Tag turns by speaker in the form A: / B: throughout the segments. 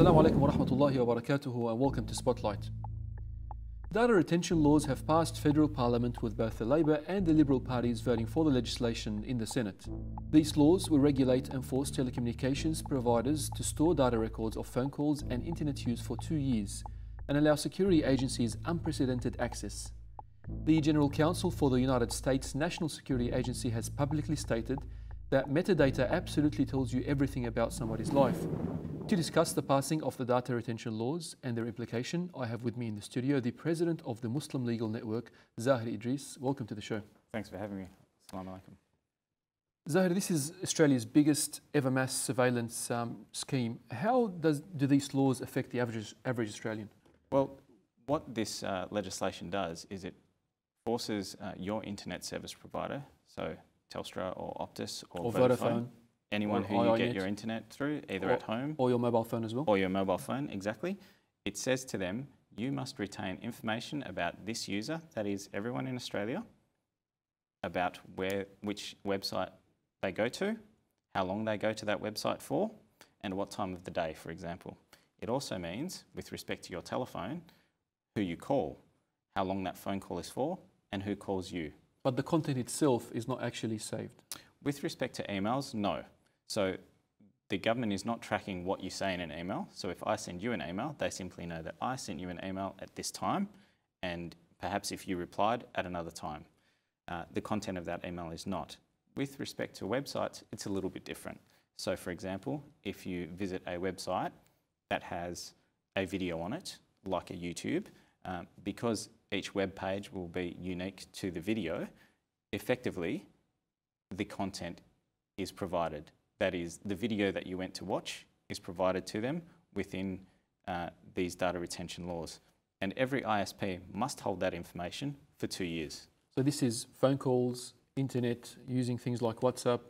A: Assalamu alaikum wa rahmatullahi wa barakatuhu and welcome to Spotlight. Data retention laws have passed federal parliament with both the Labour and the Liberal parties voting for the legislation in the Senate. These laws will regulate and force telecommunications providers to store data records of phone calls and internet use for 2 years and allow security agencies unprecedented access. The General Counsel for the United States National Security Agency has publicly stated that metadata absolutely tells you everything about somebody's life. To discuss the passing of the data retention laws and their implication, I have with me in the studio the President of the Muslim Legal Network, Zaahir Edries. Welcome to the show.
B: Thanks for having me. Assalamu alaikum.
A: Zaahir, this is Australia's biggest ever mass surveillance scheme. How do these laws affect the average Australian?
B: Well, what this legislation does is it forces your internet service provider, so Telstra or Optus or Vodafone, anyone who you get your internet through, either at home
A: or your mobile phone as well.
B: Or your mobile phone, exactly. It says to them, you must retain information about this user, that is everyone in Australia, about which website they go to, how long they go to that website for, and what time of the day, for example. It also means, with respect to your telephone, who you call, how long that phone call is for, and who calls you.
A: But the content itself is not actually saved.
B: With respect to emails, no. So the government is not tracking what you say in an email. So if I send you an email, they simply know that I sent you an email at this time, and perhaps if you replied at another time. The content of that email is not. With respect to websites, it's a little bit different. So for example, if you visit a website that has a video on it, like a YouTube, because each web page will be unique to the video, effectively, the content is provided. That is, the video that you went to watch is provided to them within these data retention laws. And every ISP must hold that information for 2 years.
A: So this is phone calls, internet, using things like WhatsApp,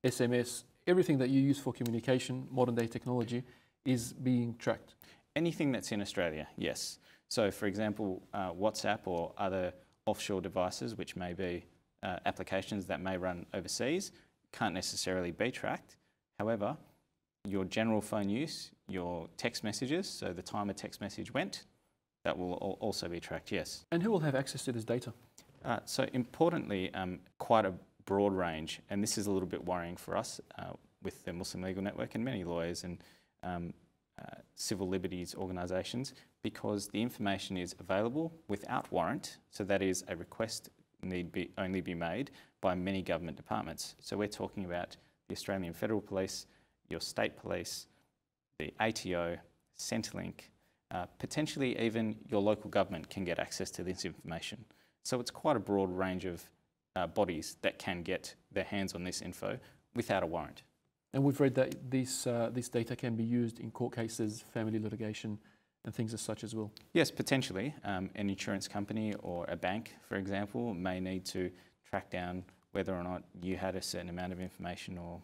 A: SMS, everything that you use for communication, modern day technology, is being tracked.
B: Anything that's in Australia, yes. So for example, WhatsApp or other offshore devices, which may be applications that may run overseas, can't necessarily be tracked. However, your general phone use, your text messages, so the time a text message went, that will also be tracked, yes.
A: And who will have access to this data?
B: So importantly, quite a broad range, and this is a little bit worrying for us with the Muslim Legal Network and many lawyers and civil liberties organisations, because the information is available without warrant, so that is a request need only be made by many government departments. So we're talking about the Australian Federal Police, your state police, the ATO, Centrelink, potentially even your local government can get access to this information. So it's quite a broad range of bodies that can get their hands on this info without a warrant.
A: And we've read that this data can be used in court cases, family litigation, and things as such as well.
B: Yes, potentially. An insurance company or a bank, for example, may need to track down whether or not you had a certain amount of information or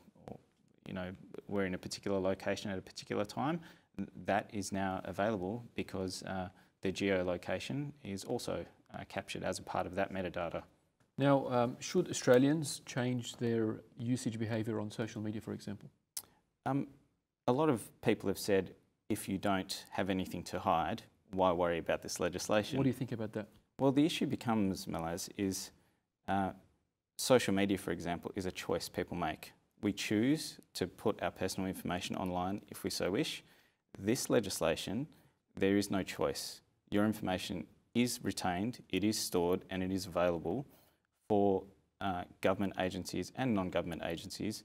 B: you know, were in a particular location at a particular time. That is now available because the geolocation is also captured as a part of that metadata.
A: Now, should Australians change their usage behaviour on social media, for example?
B: A lot of people have said, if you don't have anything to hide, why worry about this legislation?
A: What do you think about that?
B: Well, the issue becomes, Malaz, is social media, for example, is a choice people make. We choose to put our personal information online if we so wish. This legislation, there is no choice. Your information is retained, it is stored, and it is available for government agencies and non-government agencies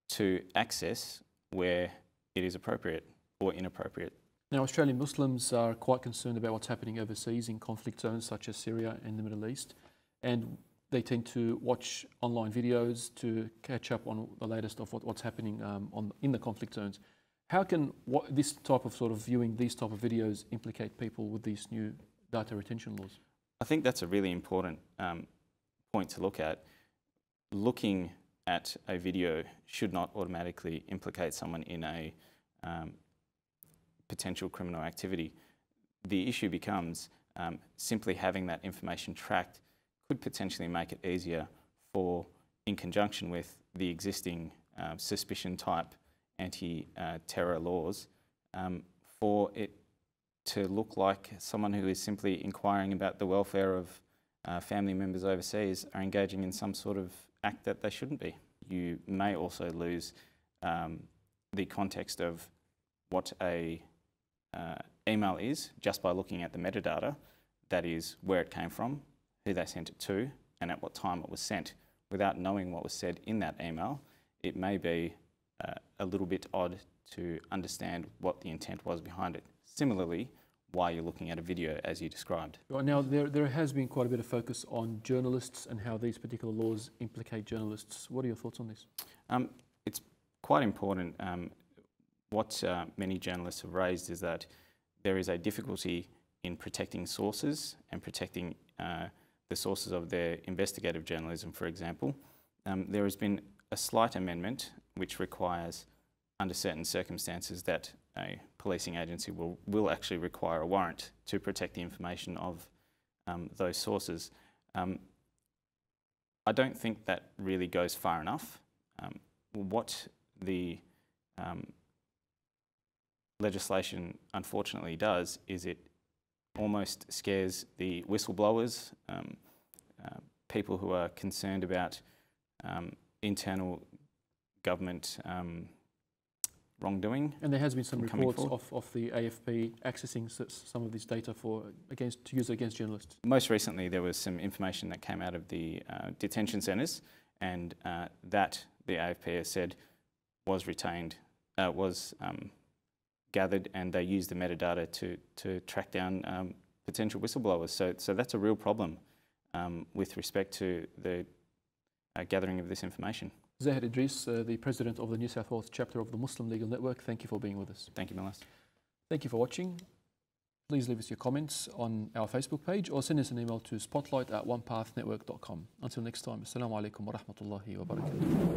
B: to access where it is appropriate or inappropriate.
A: Now, Australian Muslims are quite concerned about what's happening overseas in conflict zones such as Syria and the Middle East, and they tend to watch online videos to catch up on the latest of what's happening in the conflict zones. How can this type of viewing these type of videos implicate people with these new data retention laws?
B: I think that's a really important point to look at. Looking at a video should not automatically implicate someone in a potential criminal activity. The issue becomes simply having that information tracked could potentially make it easier for, in conjunction with the existing suspicion type anti-terror laws, for it to look like someone who is simply inquiring about the welfare of family members overseas are engaging in some sort of act that they shouldn't be. You may also lose the context of what a email is just by looking at the metadata, that is where it came from, who they sent it to, and at what time it was sent. Without knowing what was said in that email, it may be a little bit odd to understand what the intent was behind it. Similarly, why you're looking at a video as you described.
A: Right, now, there has been quite a bit of focus on journalists and how these particular laws implicate journalists. What are your thoughts on this?
B: It's quite important. What many journalists have raised is that there is a difficulty in protecting sources and protecting the sources of their investigative journalism, for example. There has been a slight amendment which requires, under certain circumstances, that a policing agency will actually require a warrant to protect the information of those sources. I don't think that really goes far enough. What the legislation unfortunately does is it almost scares the whistleblowers, people who are concerned about internal government wrongdoing.
A: And there has been some reports of the AFP accessing some of this data to use against journalists.
B: Most recently, there was some information that came out of the detention centres, and that the AFP has said was retained, gathered, and they used the metadata to track down potential whistleblowers. So that's a real problem with respect to the gathering of this information.
A: Zaahir Edries, the President of the New South Wales chapter of the Muslim Legal Network, thank you for being with us.
B: Thank you, Milas.
A: Thank you for watching. Please leave us your comments on our Facebook page or send us an email to spotlight@onepathnetwork.com. Until next time, Assalamu alaikum wa rahmatullahi wa barakatuh.